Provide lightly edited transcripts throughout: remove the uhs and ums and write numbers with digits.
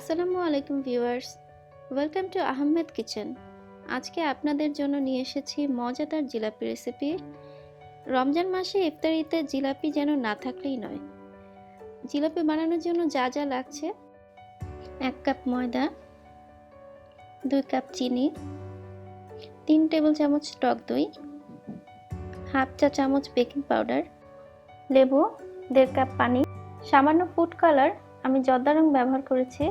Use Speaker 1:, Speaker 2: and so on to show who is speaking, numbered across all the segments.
Speaker 1: আসসালামু আলাইকুম viewers, welcome to Ahmed kitchen. আজকে আপনাদের জন্য নিয়ে এসেছি মজাদার জিলাপি রেসিপি। রমজান মাসে ইফতারিতে জিলাপি যেন না থাকলেই নয়। জিলাপি বানানোর জন্য যা যা লাগছে: 1 কাপ ময়দা, 2 কাপ চিনি, 3 টেবিল চামচ টক দই, হাফ চা চামচ বেকিং পাউডার, লেবু, 1.5 কাপ পানি, সামান্য ফুড কালার, আমি জর্দা রং ব্যবহার করেছি,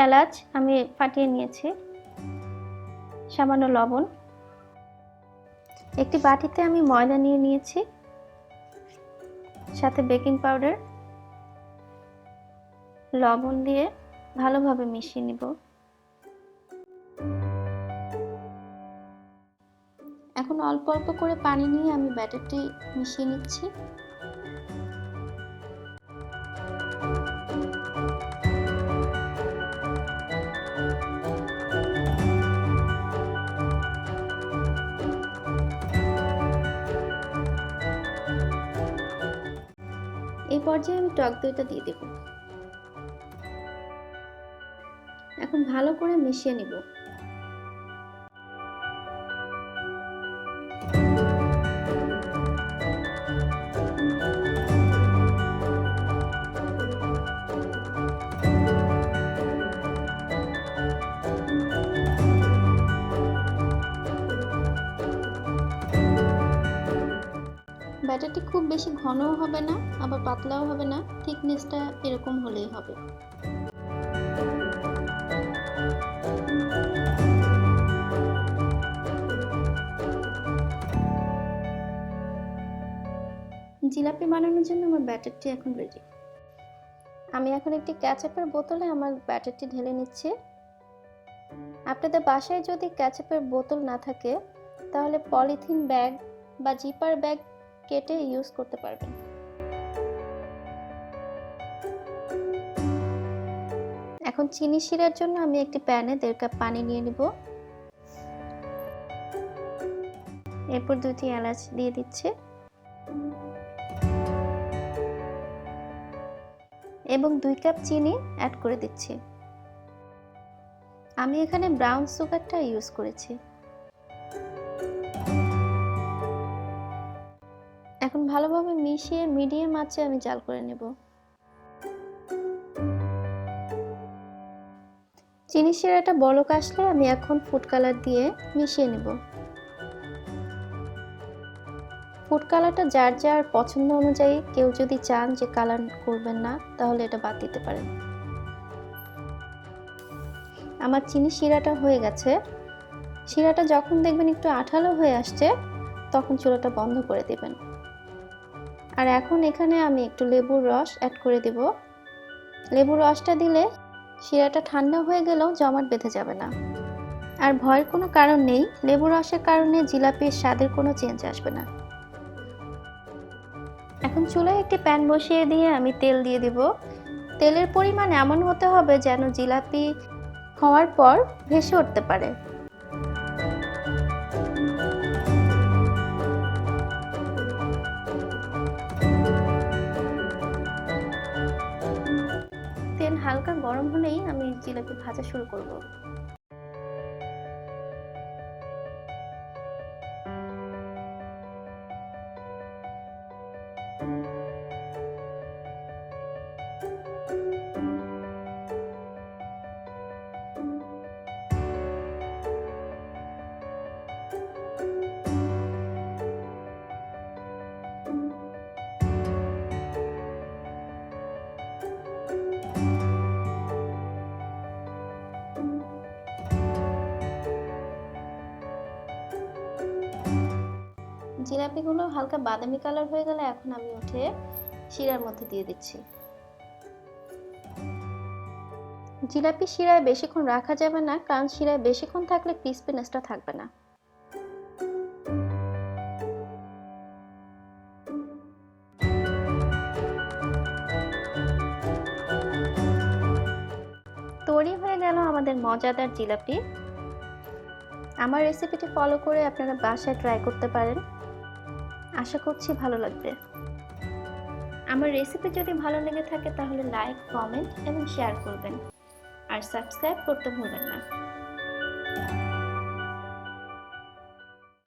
Speaker 1: এলাচ আমি ফাটিয়ে নিয়েছি, সামান্য লবণ। একটি বাটিতে আমি ময়দা নিয়ে নিয়েছি, সাথে বেকিং পাউডার, লবণ দিয়ে ভালোভাবে মিশিয়ে নিব। এখন অল্প অল্প করে পানি নিয়ে আমি ব্যাটারটি মিশিয়ে নিচ্ছি। এই পর্যায়ে আমি টক দইটা দিয়ে দেব। এখন ভালো করে মিশিয়ে নিব। ব্যাটারটি খুব বেশি ঘনও হবে না, আবার পাতলাও হবে না, থিকনেসটা এরকম হলেই হবে। জিলাপি বানানোর জন্য আমার ব্যাটারটি এখন রেডি। আমি এখন একটি কেচাপের বোতলে আমার ব্যাটারটি ঢেলে নিচ্ছি। আপনাদের বাসায় যদি কেচাপের বোতল না থাকে তাহলে পলিথিন ব্যাগ বা জিপার ব্যাগ কেটে ইউজ করতে পারবেন। এখন চিনি শিরার জন্য আমি একটি প্যানে 1.5 কাপ পানি নিয়ে নিব। এরপর 2টি এলাচ দিয়ে দিচ্ছি এবং 2 কাপ চিনি অ্যাড করে দিচ্ছি। আমি এখানে ব্রাউন সুগারটা ইউজ করেছি। এখন ভালোভাবে মিশিয়ে মিডিয়াম আঁচে আমি জাল করে নেব। চিনি শিরাটা বলক আসলে আমি এখন ফুড কালার দিয়ে মিশিয়ে নেব। ফুড কালারটা যার যার পছন্দ অনুযায়ী, কেউ যদি চান যে কালার করবেন না তাহলে এটা বাদ দিতে পারেন। আমার চিনি শিরাটা হয়ে গেছে। শিরাটা যখন দেখবেন একটু আঠালো হয়ে আসছে তখন চুলাটা বন্ধ করে দেবেন। আর এখন এখানে আমি একটু লেবুর রস অ্যাড করে দেব। লেবুর রসটা দিলে শিরাটা ঠান্ডা হয়ে গেলেও জমাট বেঁধে যাবে না। আর ভয়ের কোনো কারণ নেই, লেবুর রসের কারণে জিলাপির স্বাদের কোনো চেঞ্জ আসবে না। এখন চুলায় একটি প্যান বসিয়ে দিয়ে আমি তেল দিয়ে দেব। তেলের পরিমাণ এমন হতে হবে যেন জিলাপি হওয়ার পর ভেসে উঠতে পারে। তেল হালকা গরম হলেই আমি জিলাপি ভাজা শুরু করব। জিলাপিগুলো হালকা বাদামি কালার হয়ে গেলে এখন আমি উঠে শিরার মধ্যে দিয়ে দিচ্ছি। জিলাপি শিরায় বেশিক্ষণ রাখা যাবে না, কারণ শিরায় বেশিক্ষণ থাকলে ক্রিস্পিনেসটা থাকবে না। তৈরি হয়ে গেল আমাদের মজাদার জিলাপি। আমার রেসিপিটি ফলো করে আপনারা বাসায় ট্রাই করতে পারেন। আশা করছি ভালো লাগবে। আমার রেসিপি যদি ভালো লেগে থাকে তাহলে লাইক, কমেন্ট এবং শেয়ার করবেন। আর সাবস্ক্রাইব করতে ভুলবেন না।